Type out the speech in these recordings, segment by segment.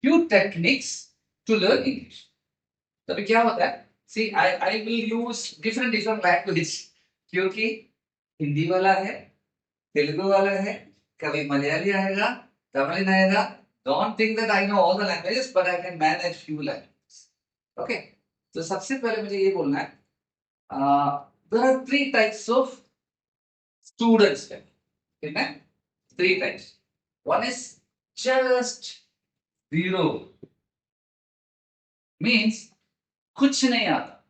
few techniques to learn English. तो अभी क्या होता है? See, I will use different language क्योंकि हिंदी वाला है, तेलुगु वाला है, कभी मलयाली आएगा, तमिल आएगा. Don't think that I know all the languages, but I can manage few languages. Okay. तो सबसे पहले मुझे ये बोलना है. There are three types of students here. ठीक है? Three types. One is just zero. Means कुछ नहीं आता.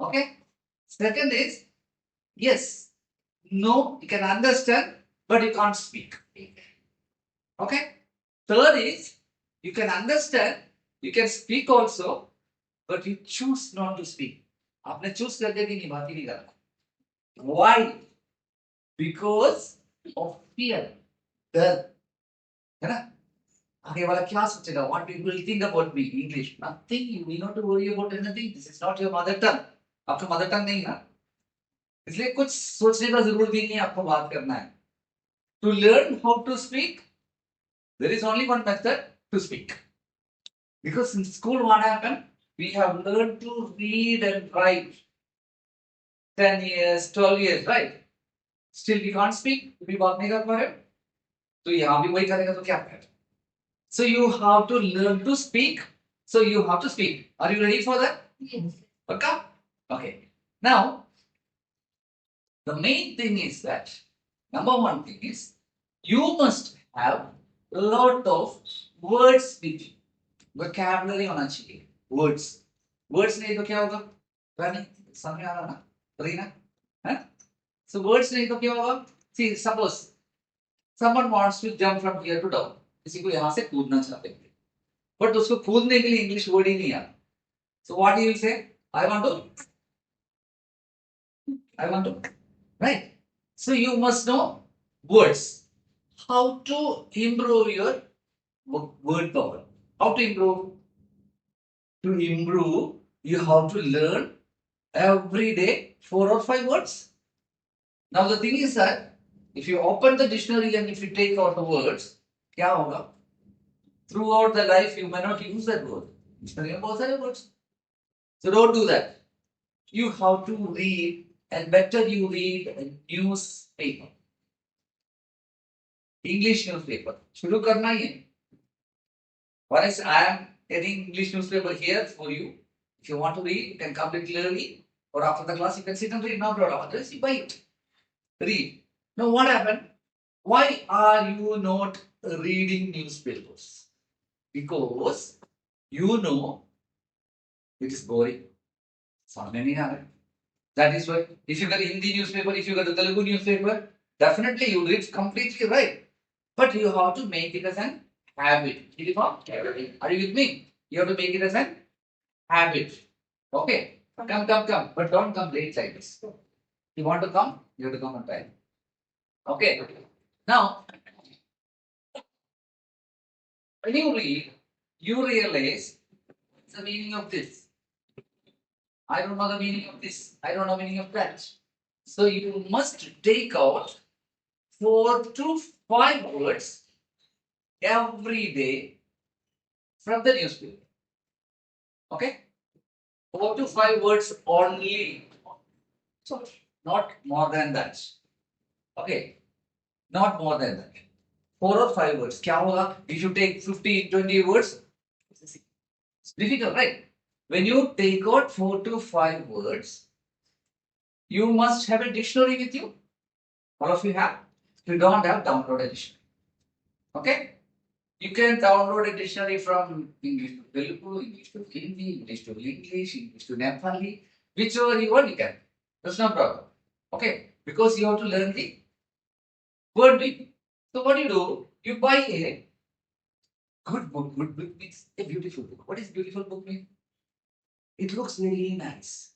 Okay. Second is yes, no, you can understand, but you can't speak. Okay. Third is you can understand, you can speak also, but you choose not to speak. आपने choose करके कि नहीं बात ही नहीं करना. Why? Because of fear. डर है ना. आगे वाला क्या सोचेगा? What people will think about me? English. Nothing. You need not to worry about anything. This is not your mother tongue. आपका mother tongue नहीं है ना. इसलिए कुछ सोचने का जरूरत ही नहीं है. आपको बात करना है. To learn how to speak, there is only one method to speak. Because in school, what happened? We have learned to read and write 10 years, 12 years, right? Still, we can't speak. We बात नहीं कर पा रहे. तो यहाँ भी वही करेगा तो क्या करेगा? So you have to learn to speak. So you have to speak. Are you ready for that? Yes. Okay. Okay. Now, the main thing is that number one thing is you must have a lot of words with you. Vocabulary होना चाहिए. Words. Words नहीं तो क्या होगा? रानी समझ में आ रहा ना? रीना, हैं? So words नहीं तो क्या होगा? See, suppose someone wants to jump from here to down. किसी को यहाँ से कूदना चाहते हैं. But उसको कूदने के लिए इंग्लिश वर्ड ही नहीं आता. So what he will say? I want to, right? So you must know words. How to improve your word power? How to improve? To improve, you have to learn every day 4 or 5 words. Now the thing is that if you open the dictionary and if you take out the words, क्या होगा? Throughout the life you may not use that word. Dictionary में बहुत सारे words. So don't do that. You have to read, and better you read a newspaper. English newspaper. शुरू करना ही है. Once I am getting English newspaper here for you. If you want to read, you can come little early, or after the class you can sit and read. No problem. Otherwise, you buy it. Read. Now what happened? Why are you not reading newspapers? Because you know it is boring. समझ में नहीं आ रहा. That is why if you get Hindi newspaper, if you get the Telugu newspaper, definitely you read completely right. But you have to make it as an habit. Are you with me? You have to make it as an habit. Okay. Come. But don't come late like this. You want to come, you have to come on time. Okay. Now, when you read, you realize what's the meaning of this. I don't know the meaning of this. I don't know the meaning of that. So you must take out 4 to 5 words every day from the newspaper. Okay? 4 to 5 words only. So not more than that. Okay? Not more than that. 4 or 5 words. क्या होगा? If you take 15, 20 words, it's difficult, right? When you take out 4 to 5 words, you must have a dictionary with you. All of you have. If you don't have, download a dictionary. Okay? You can download a dictionary from English to Telugu, English to Hindi, English to English, English to Nepali, whichever you want, you can. That's no problem. Okay? Because you have to learn the word meaning. So what do? You buy a good book. Good book means a beautiful book. What is beautiful book mean? It looks very nice.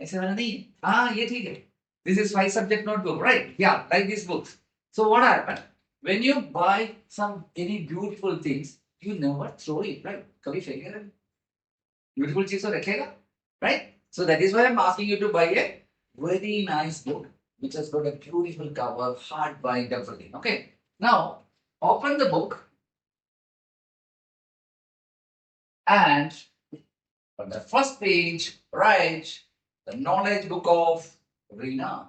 ऐसे वाला नहीं है. हाँ ये ठीक है. This is 5 subject notebook, right? Yeah, like this books. So what happened? When you buy some any beautiful things, you never throw it, right? कभी फेंकेगा नहीं. Beautiful चीज तो रखेगा, right? So that is why I'm asking you to buy a very nice book which has got a beautiful cover, hard bind, everything. Okay. Now open the book And on the first page, write the knowledge book of Rina,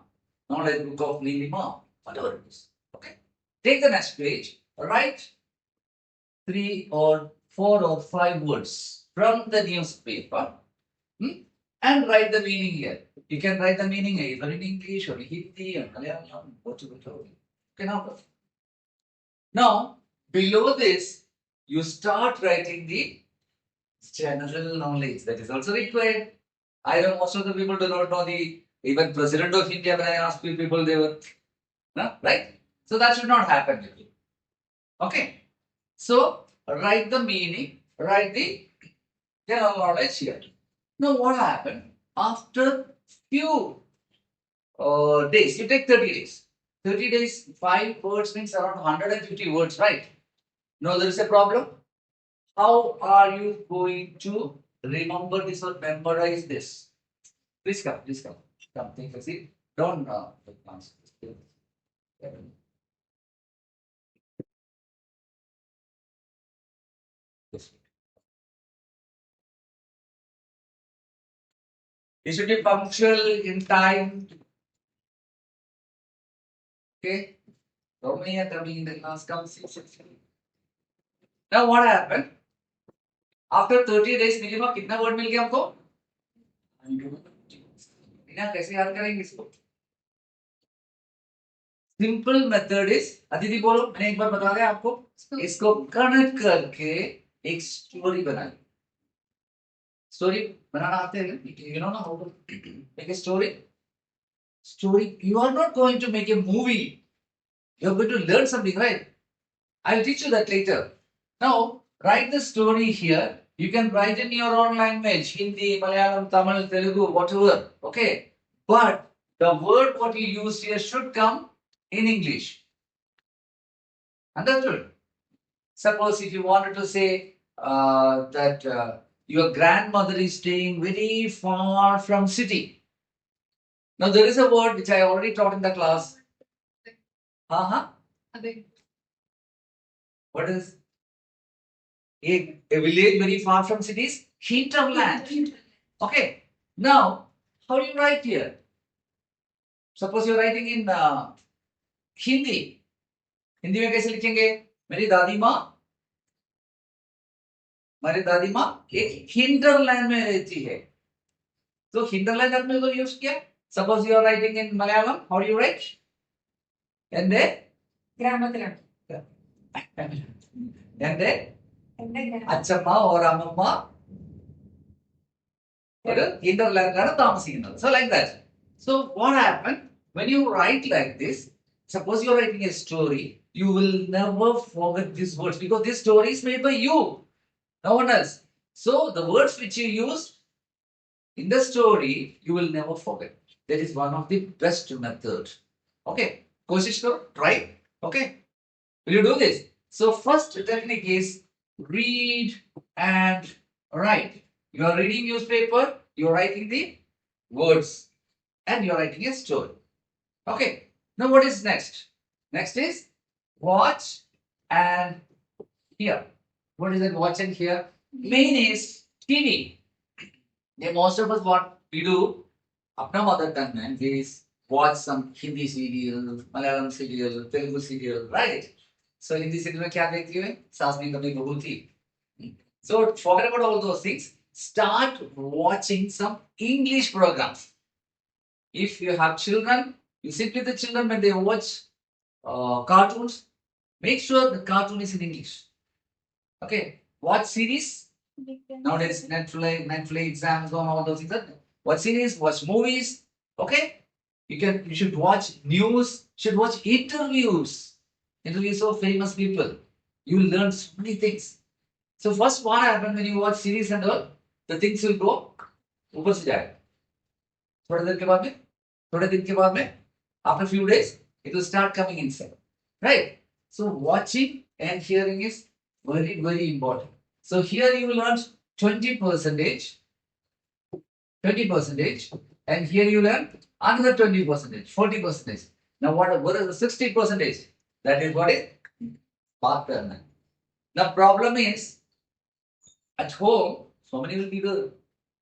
knowledge book of Nilima, whatever it is. Okay. Take the next page, write 3 or 4 or 5 words from the newspaper, and write the meaning here. You can write the meaning either in English or Hindi or Malayalam, whatever. Okay, now below this, you start writing the general knowledge that is also required. I know most of the people do not know the even President of India. When I asked people, they were no, right. So that should not happen. Okay. So write the meaning, write the general knowledge here. Now what happened after few days? You take 30 days. 30 days, 5 words means around 150 words, right? No, there is a problem. How are you going to remember this or memorize this? Please come, please come. Come, take a seat. Don't answer. Yes. You should be punctual in time. Okay? How many are coming in the class? Come, sit. Now what happened? After 30 days minimum, कितना word मिल गया हमको? बिना कैसे याद करेंगे इसको? Simple method is Aditi बोलो मैंने एक बार बता दिया आपको इसको कनेक्ट करके एक स्टोरी बनाई स्टोरी बनाना आते हैं यू नो ना how to make a story you are not going to make a movie you are going to learn something right I will teach you that later now write the story here you can write in your own language hindi malayalam tamil telugu whatever okay but the word what you use here should come in English. Understood? Suppose if you wanted to say that your grandmother is staying very far from city. Now there is a word which I already taught in the class. What is a village very far from cities? Hinterland. Okay. Now, how do you write here? Suppose you're writing in Hindi. Hindi में कैसे लिखेंगे मेरी दादी माँ एक hinterland में रहती है तो हिंटरलैंड आपने तो यूज किया suppose you are writing in Malayalam how do you write എന്റെ എന്റെ അച്ഛമ്മ or അമ്മമ്മ ഒരു ഹിന്റർലാൻഡിലാണ് താമസിക്കുന്നത് so like that so what happened when you write like this suppose you are writing a story you will never forget these words because this story is made by you, no one else. So the words which you use in the story, you will never forget. That is one of the best method. Okay, koshish karo, try. Okay, will you do this? So first technique is read and write. You are reading newspaper, you are writing the words, and you are writing a story. Okay, now what is next? Next is watch and hear. What is that watch and hear? Main is TV. Yeah, most of us what we do, apna mother tongue and we watch some Hindi serial, Malayalam serial, Telugu serial, right? So Hindi serial में क्या देखती है? सास भी कभी बहू थी. So forget about all those things. Start watching some English programs. If you have children, you sit with the children when they watch cartoons. Make sure the cartoon is in English. Okay. Watch series. Nowadays, Netflix, Amazon, all those things. Watch series, watch movies. Okay. You should watch news. Should watch interviews. Interviews of famous people. You will learn so many things. So first, what happens when you watch series and all? The things will go ऊपर से जाएगा. थोड़े दिन के बाद में, after few days, it will start coming inside. Right? So watching and hearing is very, very important. So here you will learn 20%, and here you learn another 20%, 40%. Now what is the 60%? That is what is baat karna. The problem is At home, so many will be the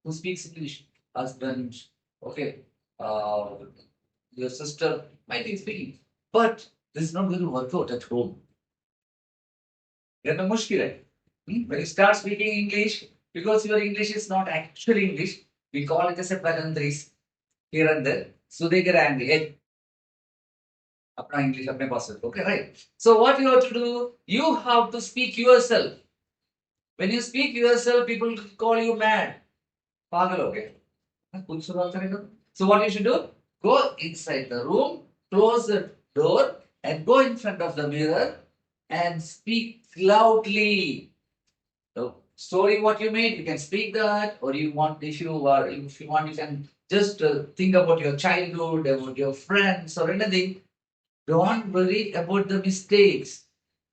who speaks English. Husband, okay, uh, your sister might be speaking, but this is not going to work out at home. Get the mushkil hai. When you start speaking English, because your English is not actual English, we call it as a palandries here and there. So they get angry. Hey, apna English, apne pass hai. Okay, right? So what you have to do, you have to speak yourself. When you speak yourself, people call you mad. Pagal ho gaya. कुछ शुरुआत करेगा. So what you should do? Go inside the room, close the door, and go in front of the mirror and speak loudly. So story what you made, you can speak that, or you want if you want, you can just think about your childhood, about your friends or anything. Don't worry about the mistakes.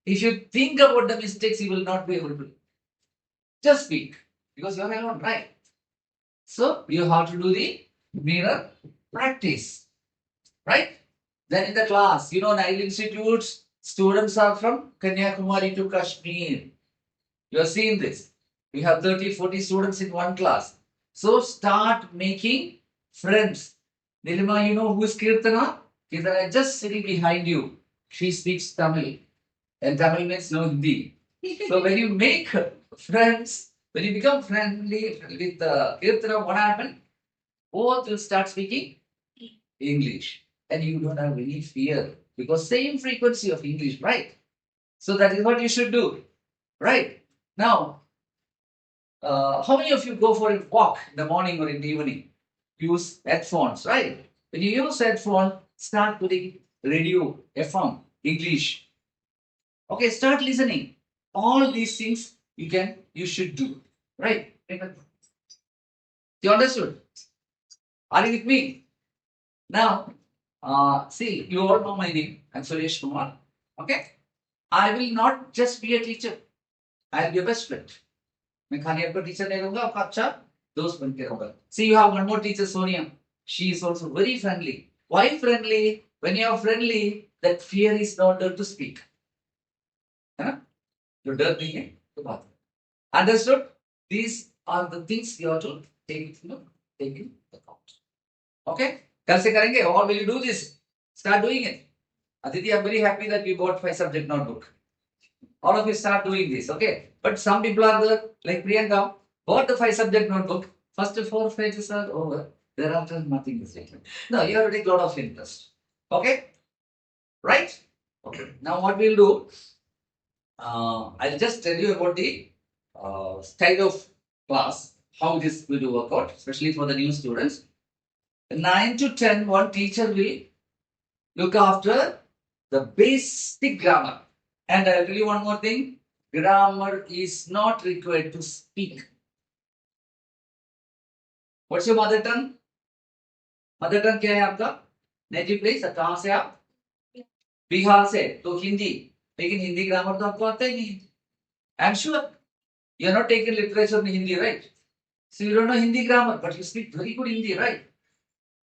If you think about the mistakes, you will not be able to just speak because you are alone, right? So you have to do the mirror practice, right? Then in the class, Nile Institute's students are from Kanyakumari to Kashmir. You are seeing this. We have 30, 40 students in one class. So start making friends. Nilima, you know who is Kirtana? Kirtana is just sitting behind you. She speaks Tamil. And Tamil means no Hindi. So when you make friends, when you become friendly with Kirtana, what happened? Both will start speaking English. And you don't have any fear because same frequency of English, right? So that is what you should do, right? Now, how many of you go for a walk in the morning or in the evening? Use headphones, right? When you use headphone, start putting radio, FM, English. Okay, start listening. All these things you should do, right? You understood? Are you with me? Now, see, you all know my name. I'm Suresh Kumar. Okay, I will not just be a teacher. I'll be a best friend. मैं खाली आपका teacher नहीं रहूंगा आपका अच्छा दोस्त बन के रहूंगा. See, you have one more teacher, Sonia. She is also very friendly. Why friendly? When you are friendly, that fear is not there to speak. है ना? जो डर नहीं है तो बात. Understood? These are the things you have to take in account. Okay? कल से करेंगे. Or will you do this? Start doing it. Aditi, I'm very happy that you bought 5 subject notebook. All of you start doing this, okay? But some people are there, like Priyanka, bought the 5 subject notebook. First 4 pages are over. Thereafter, nothing is written. No, you have to take a lot of interest. Okay? Right? Okay. Now, what we'll do, I'll just tell you about the style of class, how this will work out, especially for the new students. 9 to 10, one teacher will look after the basic grammar. And I'll tell you one more thing. Grammar is not required to speak. What's your mother tongue? Mother tongue क्या है आपका? Native place? कहाँ से आप? बिहार से. तो हिंदी. लेकिन Hindi grammar तो आपको आता ही नहीं. I'm sure you are not taking literature in Hindi, right? So you don't know Hindi grammar, but you speak very good Hindi, right?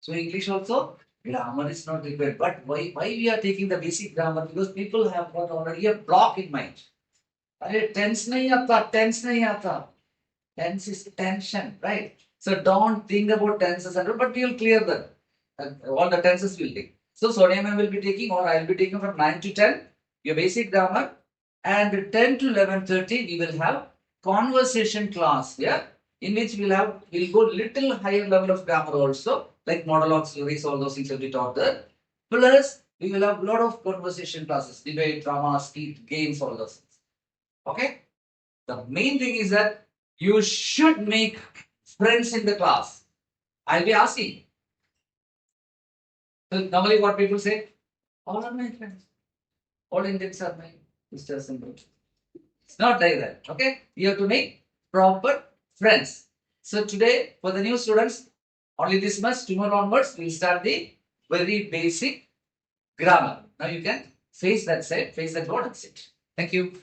So English also, grammar is not required. But why we are taking the basic grammar? Because people have got already a block in mind. अरे tense नहीं आता, tense नहीं आता. Tense is tension, right? So don't think about tenses and all, but we will clear that. All the tenses will take. So Sonia ma'am will be taking, or I will be taking from 9 to 10, your basic grammar, and 10 to 11:30 we will have conversation class, yeah, in which we'll go little higher level of grammar also, like monologues, stories, all those things will be taught there. Plus, we will have a lot of conversation classes, debate, drama, skit, games, all those things. Okay? The main thing is that you should make friends in the class. I'll be asking. So normally what people say, all are my friends. All Indians are my sisters and brothers. It's not like that. Okay? You have to make proper friends. So today, for the new students, only this much. Tomorrow onwards, we'll start the very basic grammar. Now you can face that side, face that board and sit. Thank you.